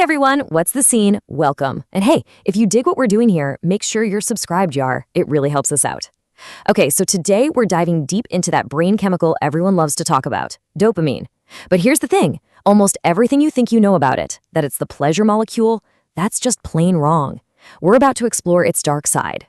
everyone, what's the scene? Welcome. And hey, if you dig what we're doing here, make sure you're subscribed, Yar. It really helps us out. Okay, so today we're diving deep into that brain chemical everyone loves to talk about, dopamine. But here's the thing, almost everything you think you know about it, that it's the pleasure molecule, that's just plain wrong. We're about to explore its dark side.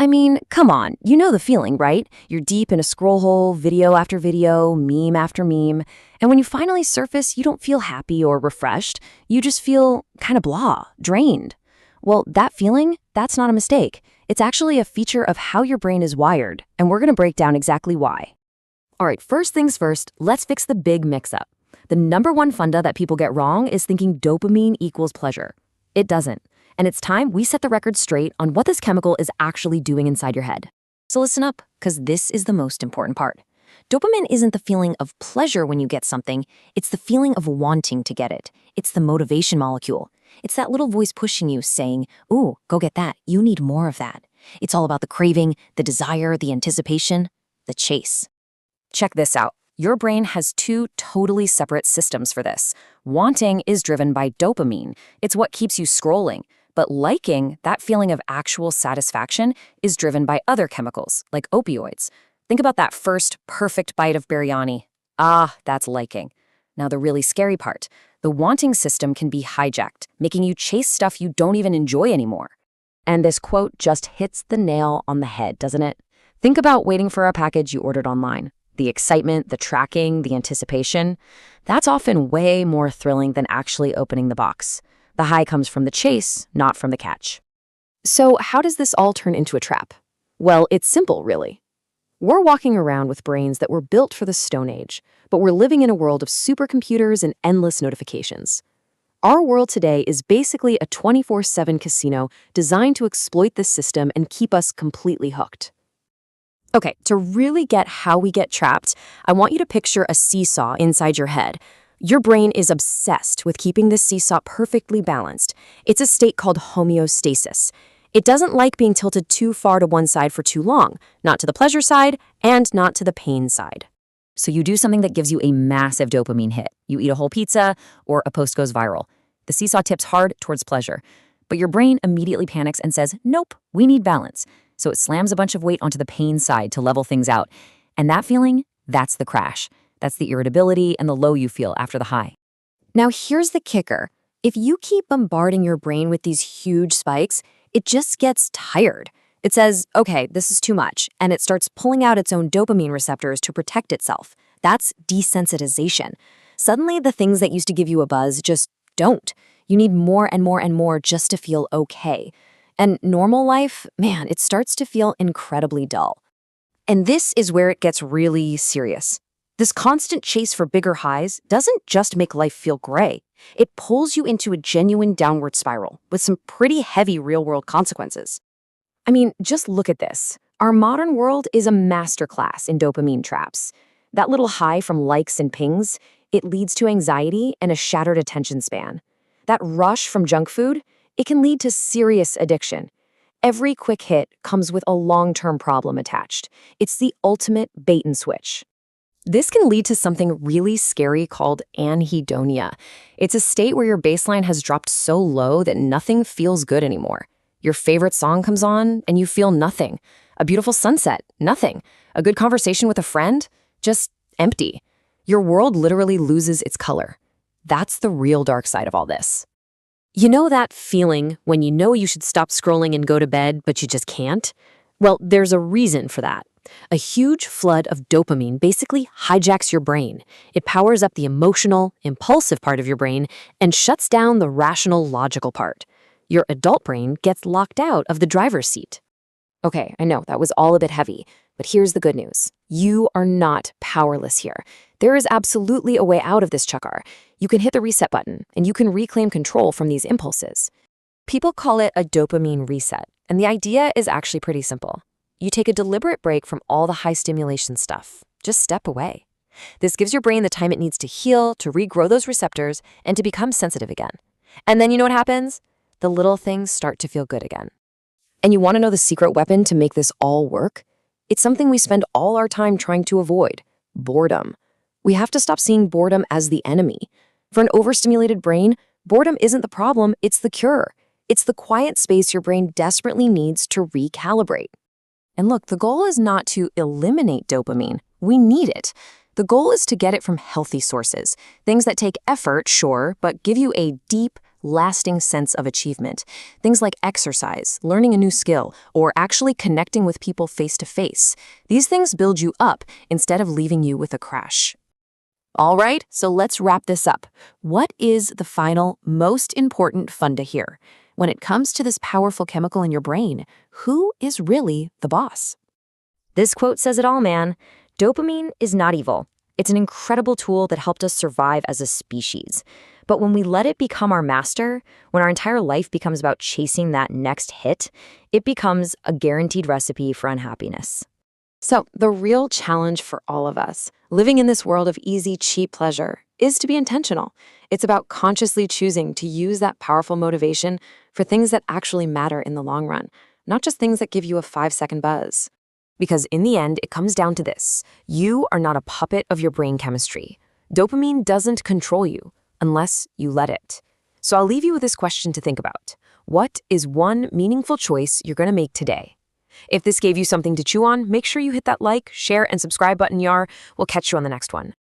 I mean, come on, you know the feeling, right? You're deep in a scroll hole, video after video, meme after meme, and when you finally surface, you don't feel happy or refreshed. You just feel kind of blah, drained. Well, that feeling, that's not a mistake. It's actually a feature of how your brain is wired, and we're going to break down exactly why. All right, first things first, let's fix the big mix-up. The number one funda that people get wrong is thinking dopamine equals pleasure. It doesn't. And it's time we set the record straight on what this chemical is actually doing inside your head. So listen up, because this is the most important part. Dopamine isn't the feeling of pleasure when you get something, it's the feeling of wanting to get it. It's the motivation molecule. It's that little voice pushing you saying, ooh, go get that, you need more of that. It's all about the craving, the desire, the anticipation, the chase. Check this out. Your brain has two totally separate systems for this. Wanting is driven by dopamine. It's what keeps you scrolling. But liking, that feeling of actual satisfaction, is driven by other chemicals, like opioids. Think about that first perfect bite of biryani. Ah, that's liking. Now the really scary part. The wanting system can be hijacked, making you chase stuff you don't even enjoy anymore. And this quote just hits the nail on the head, doesn't it? Think about waiting for a package you ordered online. The excitement, the tracking, the anticipation. That's often way more thrilling than actually opening the box. The high comes from the chase, not from the catch. So how does this all turn into a trap? Well, it's simple, really. We're walking around with brains that were built for the Stone Age, but we're living in a world of supercomputers and endless notifications. Our world today is basically a 24/7 casino designed to exploit this system and keep us completely hooked. Okay, to really get how we get trapped, I want you to picture a seesaw inside your head. Your brain is obsessed with keeping this seesaw perfectly balanced. It's a state called homeostasis. It doesn't like being tilted too far to one side for too long, not to the pleasure side and not to the pain side. So you do something that gives you a massive dopamine hit. You eat a whole pizza or a post goes viral. The seesaw tips hard towards pleasure, but your brain immediately panics and says, nope, we need balance. So it slams a bunch of weight onto the pain side to level things out. And that feeling, that's the crash. That's the irritability and the low you feel after the high. Now here's the kicker. If you keep bombarding your brain with these huge spikes, it just gets tired. It says, okay, this is too much, and it starts pulling out its own dopamine receptors to protect itself. That's desensitization. Suddenly, the things that used to give you a buzz just don't. You need more and more and more just to feel okay. And normal life, man, it starts to feel incredibly dull. And this is where it gets really serious. This constant chase for bigger highs doesn't just make life feel gray. It pulls you into a genuine downward spiral with some pretty heavy real-world consequences. I mean, just look at this. Our modern world is a masterclass in dopamine traps. That little high from likes and pings, it leads to anxiety and a shattered attention span. That rush from junk food, it can lead to serious addiction. Every quick hit comes with a long-term problem attached. It's the ultimate bait and switch. This can lead to something really scary called anhedonia. It's a state where your baseline has dropped so low that nothing feels good anymore. Your favorite song comes on and you feel nothing. A beautiful sunset, nothing. A good conversation with a friend, just empty. Your world literally loses its color. That's the real dark side of all this. You know that feeling when you know you should stop scrolling and go to bed, but you just can't? Well, there's a reason for that. A huge flood of dopamine basically hijacks your brain. It powers up the emotional, impulsive part of your brain and shuts down the rational, logical part. Your adult brain gets locked out of the driver's seat. Okay, I know that was all a bit heavy, but here's the good news. You are not powerless here. There is absolutely a way out of this chukkar. You can hit the reset button and you can reclaim control from these impulses. People call it a dopamine reset, and the idea is actually pretty simple. You take a deliberate break from all the high stimulation stuff. Just step away. This gives your brain the time it needs to heal, to regrow those receptors, and to become sensitive again. And then you know what happens? The little things start to feel good again. And you want to know the secret weapon to make this all work? It's something we spend all our time trying to avoid: boredom. We have to stop seeing boredom as the enemy. For an overstimulated brain, Boredom isn't the problem, it's the cure. It's the quiet space your brain desperately needs to recalibrate. And look, the goal is not to eliminate dopamine. We need it. The goal is to get it from healthy sources, things that take effort, sure, but give you a deep, lasting sense of achievement. Things like exercise, learning a new skill, or actually connecting with people face to face. These things build you up instead of leaving you with a crash. All right, so let's wrap this up. What is the final, most important funda here? When it comes to this powerful chemical in your brain, who is really the boss? This quote says it all, man. Dopamine is not evil. It's an incredible tool that helped us survive as a species. But when we let it become our master, when our entire life becomes about chasing that next hit, it becomes a guaranteed recipe for unhappiness. So, the real challenge for all of us, living in this world of easy, cheap pleasure, is to be intentional. It's about consciously choosing to use that powerful motivation for things that actually matter in the long run, not just things that give you a 5-second buzz. Because in the end, it comes down to this. You are not a puppet of your brain chemistry. Dopamine doesn't control you unless you let it. So I'll leave you with this question to think about. What is one meaningful choice you're going to make today? If this gave you something to chew on, make sure you hit that like, share, and subscribe button, y'all. We'll catch you on the next one.